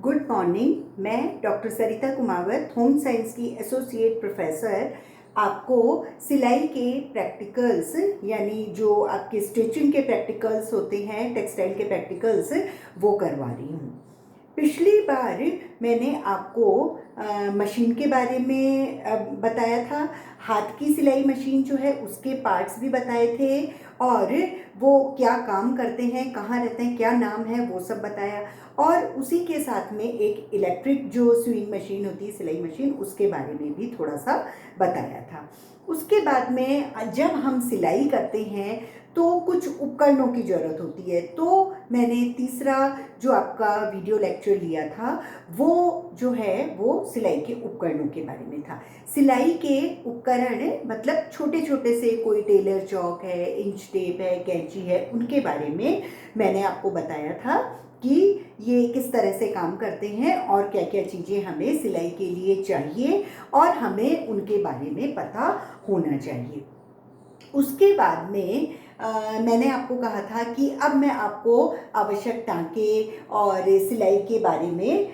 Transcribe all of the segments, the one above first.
Good morning. मैं doctor सरिता Kumawat, home science की associate professor, आपको सिलाई के प्रैक्टिकल्स यानी जो आपके स्टिचिंग के प्रैक्टिकल्स होते हैं, टेक्सटाइल के प्रैक्टिकल्स, वो करवा रही हूँ। पिछली बार मैंने आपको मशीन के बारे में बताया था। हाथ की सिलाई मशीन जो है उसके पार्ट्स भी बताए थे और वो क्या काम करते हैं, कहाँ रहते हैं, क्या नाम है, वो सब बताया। और उसी के साथ में एक इलेक्ट्रिक जो स्विंग मशीन होती है, सिलाई मशीन, उसके बारे में भी थोड़ा सा बताया था। उसके बाद में जब हम सिलाई करते हैं तो कुछ उपकरणों की ज़रूरत होती है। तो मैंने तीसरा जो आपका वीडियो लेक्चर लिया था वो जो है वो सिलाई के उपकरणों के बारे में था। सिलाई के उपकरण मतलब छोटे छोटे से, कोई टेलर चौक है, इंच टेप है, कैंची है, उनके बारे में मैंने आपको बताया था कि ये किस तरह से काम करते हैं और क्या क्या चीज़ें हमें सिलाई के लिए चाहिए और हमें उनके बारे में पता होना चाहिए। उसके बाद में मैंने आपको कहा था कि अब मैं आपको आवश्यक टांके और सिलाई के बारे में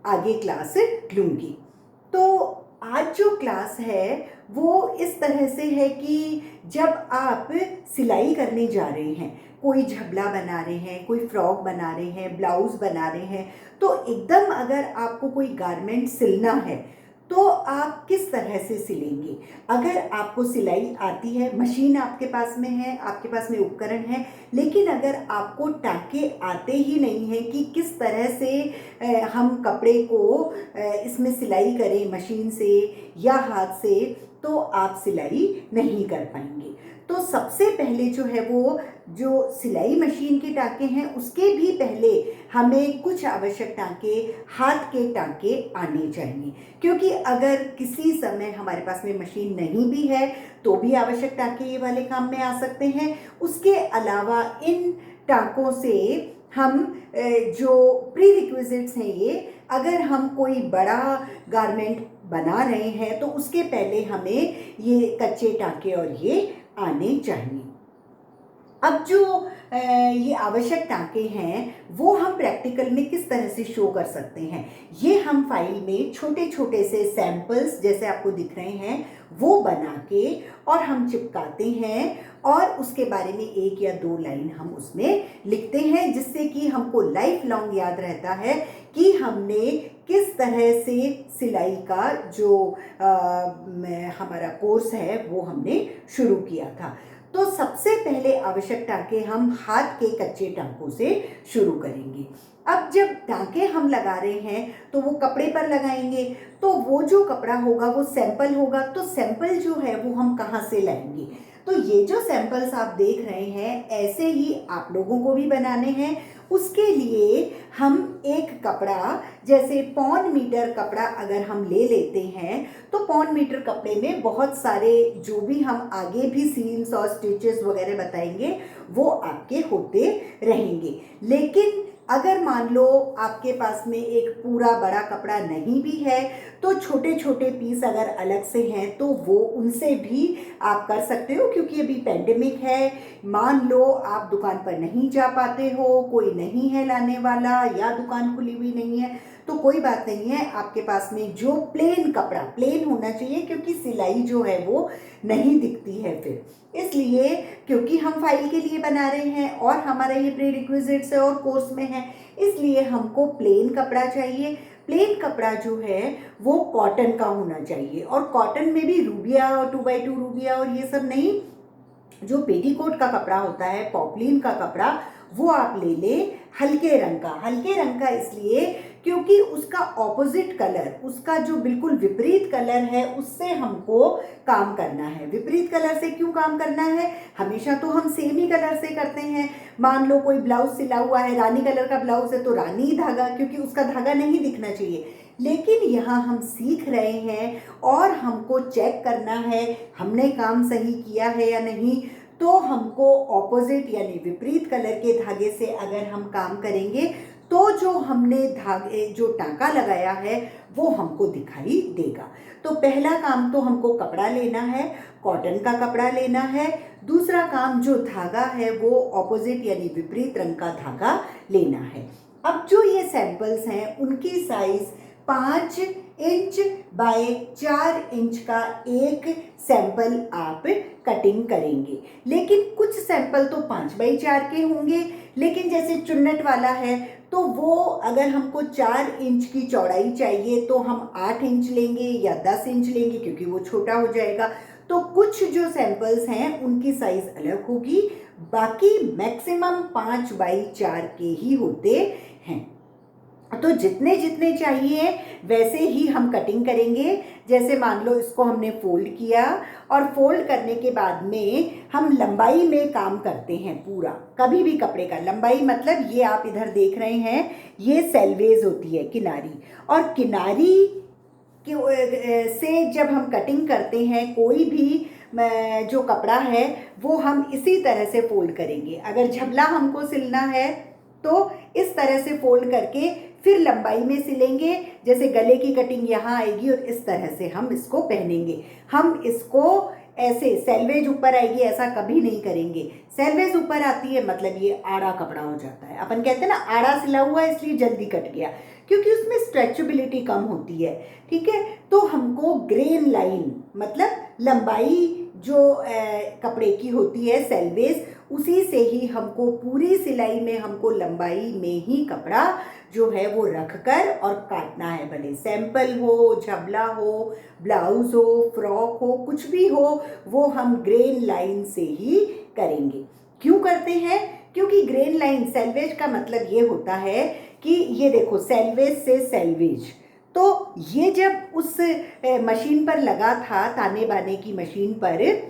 आगे क्लास लूँगी। तो आज जो क्लास है वो इस तरह से है कि जब आप सिलाई करने जा रहे हैं, कोई झबला बना रहे हैं, कोई फ्रॉक बना रहे हैं, ब्लाउज बना रहे हैं, तो एकदम अगर आपको कोई गारमेंट सिलना है तो आप किस तरह से सिलेंगे। अगर आपको सिलाई आती है, मशीन आपके पास में है, आपके पास में उपकरण है, लेकिन अगर आपको टाँके आते ही नहीं हैं कि किस तरह से हम कपड़े को इसमें सिलाई करें, मशीन से या हाथ से, तो आप सिलाई नहीं कर पाएंगे। तो सबसे पहले जो है वो जो सिलाई मशीन के टाँके हैं उसके भी पहले हमें कुछ आवश्यक टाँके, हाथ के टाँके आने चाहिए, क्योंकि अगर किसी समय हमारे पास में मशीन नहीं भी है तो भी आवश्यक टाँके ये वाले काम में आ सकते हैं। उसके अलावा इन टाँकों से हम जो प्री रिक्विजिट्स हैं, ये अगर हम कोई बड़ा गारमेंट बना रहे हैं तो उसके पहले हमें ये कच्चे टाँके और ये आने चाहिए। अब जो ये आवश्यक टाँके हैं वो हम प्रैक्टिकल में किस तरह से शो कर सकते हैं, ये हम फाइल में छोटे छोटे से सैंपल्स जैसे आपको दिख रहे हैं वो बना के और हम चिपकाते हैं और उसके बारे में 1 या 2 लाइन हम उसमें लिखते हैं, जिससे कि हमको लाइफ लॉन्ग याद रहता है कि हमने किस तरह से सिलाई का जो हमारा कोर्स है वो हमने शुरू किया था। तो सबसे पहले आवश्यक टाँके हम हाथ के कच्चे टाँकों से शुरू करेंगे। अब जब टाँके हम लगा रहे हैं तो वो कपड़े पर लगाएंगे, तो वो जो कपड़ा होगा वो सैंपल होगा। तो सैंपल जो है वो हम कहाँ से लाएंगे, तो ये जो सैंपल्स आप देख रहे हैं ऐसे ही आप लोगों को भी बनाने हैं। उसके लिए हम एक कपड़ा, जैसे 1 मीटर कपड़ा अगर हम ले लेते हैं तो 1 मीटर कपड़े में बहुत सारे जो भी हम आगे भी सीम्स और स्टिचेस वगैरह बताएंगे वो आपके होते रहेंगे। लेकिन अगर मान लो आपके पास में एक पूरा बड़ा कपड़ा नहीं भी है तो छोटे छोटे पीस अगर अलग से हैं तो वो उनसे भी आप कर सकते हो, क्योंकि अभी पेंडेमिक है। मान लो आप दुकान पर नहीं जा पाते हो, कोई नहीं है लाने वाला या दुकान खुली हुई नहीं है, तो कोई बात नहीं है, आपके पास में जो प्लेन कपड़ा, प्लेन होना चाहिए क्योंकि सिलाई जो है वो नहीं दिखती है फिर, इसलिए क्योंकि हम फाइल के लिए बना रहे हैं और हमारा ये प्री रिक्विजिट्स है और कोर्स में है, इसलिए हमको प्लेन कपड़ा चाहिए। प्लेन कपड़ा जो है वो कॉटन का होना चाहिए, और कॉटन में भी रूबिया और 2x2 रूबिया और ये सब नहीं, जो पेटीकोट का कपड़ा होता है, पॉपलिन का कपड़ा, वो आप ले लें हल्के रंग का। हल्के रंग का इसलिए क्योंकि उसका ऑपोजिट कलर, उसका जो बिल्कुल विपरीत कलर है उससे हमको काम करना है। विपरीत कलर से क्यों काम करना है, हमेशा तो हम सेम ही कलर से करते हैं। मान लो कोई ब्लाउज सिला हुआ है, रानी कलर का ब्लाउज है तो रानी धागा, क्योंकि उसका धागा नहीं दिखना चाहिए। लेकिन यहाँ हम सीख रहे हैं और हमको चेक करना है हमने काम सही किया है या नहीं, तो हमको ऑपोजिट यानी विपरीत कलर के धागे से अगर हम काम करेंगे तो जो हमने धागे जो टाँका लगाया है वो हमको दिखाई देगा। तो पहला काम तो हमको कपड़ा लेना है, कॉटन का कपड़ा लेना है। दूसरा काम जो धागा है वो ऑपोजिट यानी विपरीत रंग का धागा लेना है। अब जो ये सैंपल्स हैं उनकी साइज 5 इंच बाय 4 इंच का एक सैंपल आप कटिंग करेंगे। लेकिन कुछ सैंपल तो 5 बाई 4 के होंगे, लेकिन जैसे चुन्नट वाला है तो वो अगर हमको 4 इंच की चौड़ाई चाहिए तो हम 8 इंच लेंगे या 10 इंच लेंगे, क्योंकि वो छोटा हो जाएगा। तो कुछ जो सैंपल्स हैं उनकी साइज अलग होगी, बाकी मैक्सिमम 5 बाई 4 के ही होते हैं। तो जितने जितने चाहिए वैसे ही हम कटिंग करेंगे। जैसे मान लो इसको हमने फोल्ड किया, और फोल्ड करने के बाद में हम लंबाई में काम करते हैं पूरा, कभी भी कपड़े का लंबाई, मतलब ये आप इधर देख रहे हैं ये सेलवेज होती है, किनारी, और किनारी से जब हम कटिंग करते हैं कोई भी जो कपड़ा है वो हम इसी तरह से फोल्ड करेंगे। अगर झबला हमको सिलना है तो इस तरह से फोल्ड करके फिर लंबाई में सिलेंगे। जैसे गले की कटिंग यहाँ आएगी और इस तरह से हम इसको पहनेंगे। हम इसको ऐसे सेलवेज ऊपर आएगी ऐसा कभी नहीं करेंगे। सेलवेज ऊपर आती है मतलब ये आड़ा कपड़ा हो जाता है। अपन कहते हैं ना आड़ा सिला हुआ है इसलिए जल्दी कट गया, क्योंकि उसमें स्ट्रेचेबिलिटी कम होती है। ठीक है, तो हमको ग्रेन लाइन मतलब लंबाई जो कपड़े की होती है सेलवेज, उसी से ही हमको पूरी सिलाई में हमको लंबाई में ही कपड़ा जो है वो रख कर और काटना है। भले सैंपल हो, झबला हो, ब्लाउज हो, फ्रॉक हो, कुछ भी हो, वो हम ग्रेन लाइन से ही करेंगे। क्यों करते हैं? क्योंकि ग्रेन लाइन सेलवेज का मतलब ये होता है कि ये देखो सेलवेज से सेलवेज, तो ये जब उस मशीन पर लगा था, ताने बाने की मशीन पर,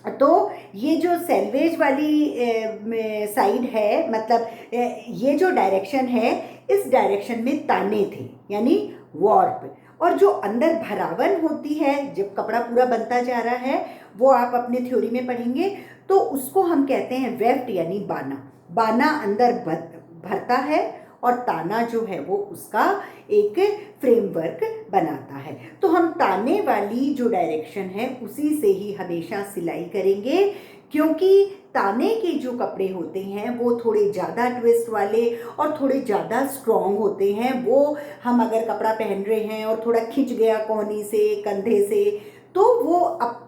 तो ये जो सेलवेज वाली साइड है, मतलब ये जो डायरेक्शन है, इस डायरेक्शन में ताने थे यानी वॉर्प, और जो अंदर भरावन होती है जब कपड़ा पूरा बनता जा रहा है, वो आप अपने थ्योरी में पढ़ेंगे, तो उसको हम कहते हैं वेफ्ट यानी बाना। बाना अंदर भरता है और ताना जो है वो उसका एक फ्रेमवर्क बनाता है। तो हम ताने वाली जो डायरेक्शन है उसी से ही हमेशा सिलाई करेंगे, क्योंकि ताने के जो कपड़े होते हैं वो थोड़े ज़्यादा ट्विस्ट वाले और थोड़े ज़्यादा स्ट्रॉन्ग होते हैं। वो हम अगर कपड़ा पहन रहे हैं और थोड़ा खिंच गया कोहनी से, कंधे से, तो वो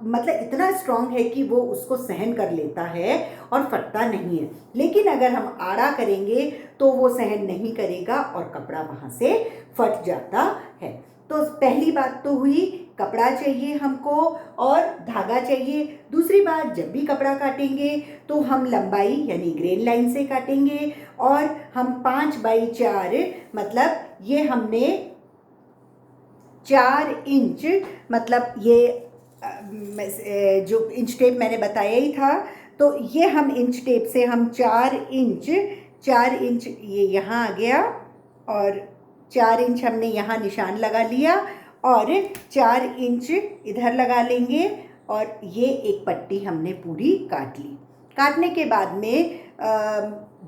मतलब इतना स्ट्रॉन्ग है कि वो उसको सहन कर लेता है और फटता नहीं है। लेकिन अगर हम आड़ा करेंगे तो वो सहन नहीं करेगा और कपड़ा वहाँ से फट जाता है। तो पहली बात तो हुई कपड़ा चाहिए हमको और धागा चाहिए। दूसरी बात, जब भी कपड़ा काटेंगे तो हम लंबाई यानी ग्रेन लाइन से काटेंगे, और हम 5 बाई 4 मतलब ये हमने 4 इंच, मतलब ये जो इंच टेप मैंने बताया ही था, तो ये हम इंच टेप से हम 4 इंच ये यहाँ आ गया, और 4 इंच हमने यहाँ निशान लगा लिया, और 4 इंच इधर लगा लेंगे, और ये एक पट्टी हमने पूरी काट ली। काटने के बाद में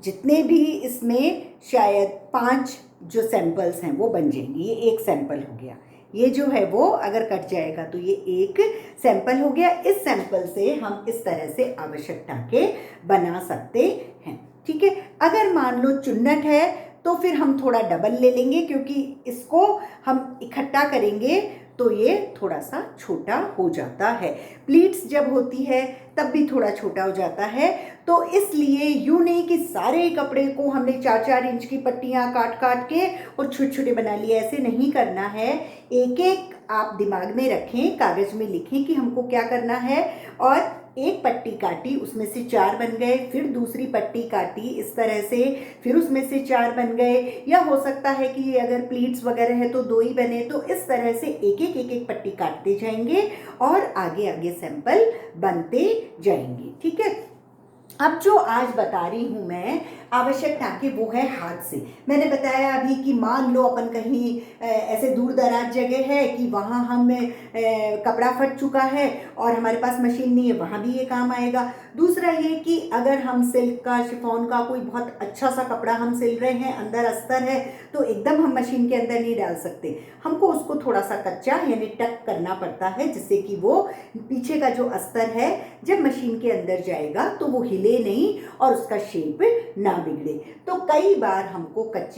जितने भी इसमें शायद 5 जो सैंपल्स हैं वो बन जाएंगे। ये एक सैंपल हो गया, ये जो है वो अगर कट जाएगा तो ये एक सैंपल हो गया। इस सैंपल से हम इस तरह से आवश्यकता के बना सकते हैं। ठीक है, अगर मान लो चुन्नट है तो फिर हम थोड़ा डबल ले लेंगे, क्योंकि इसको हम इकट्ठा करेंगे तो ये थोड़ा सा छोटा हो जाता है। प्लीट्स जब होती है तब भी थोड़ा छोटा हो जाता है। तो इसलिए यूँ नहीं कि सारे कपड़े को हमने 4-4 इंच की पट्टियाँ काट काट के और छोटे छोटे बना लिए, ऐसे नहीं करना है। एक एक आप दिमाग में रखें, कागज़ में लिखें कि हमको क्या करना है, और एक पट्टी काटी उसमें से 4 बन गए, फिर दूसरी पट्टी काटी इस तरह से, फिर उसमें से 4 बन गए, या हो सकता है कि अगर प्लीट्स वगैरह है तो 2 ही बने। तो इस तरह से एक एक पट्टी काटते जाएंगे और आगे आगे सैंपल बनते जाएंगे। ठीक है, अब जो आज बता रही हूँ मैं आवश्यक टाँके, वो है हाथ से। मैंने बताया अभी कि मान लो अपन कहीं ऐसे दूर दराज जगह है कि वहाँ हम कपड़ा फट चुका है और हमारे पास मशीन नहीं है, वहाँ भी ये काम आएगा। दूसरा ये कि अगर हम सिल्क का, शिफॉन का कोई बहुत अच्छा सा कपड़ा हम सिल रहे हैं, अंदर अस्तर है, तो एकदम हम मशीन के अंदर नहीं डाल सकते, हमको उसको थोड़ा सा कच्चा यानी टक करना पड़ता है, जिससे कि वो पीछे का जो अस्तर है जब मशीन के अंदर जाएगा तो वो हिले नहीं और उसका शेप ना बिगड़े। तो कई बार हमको कच्चे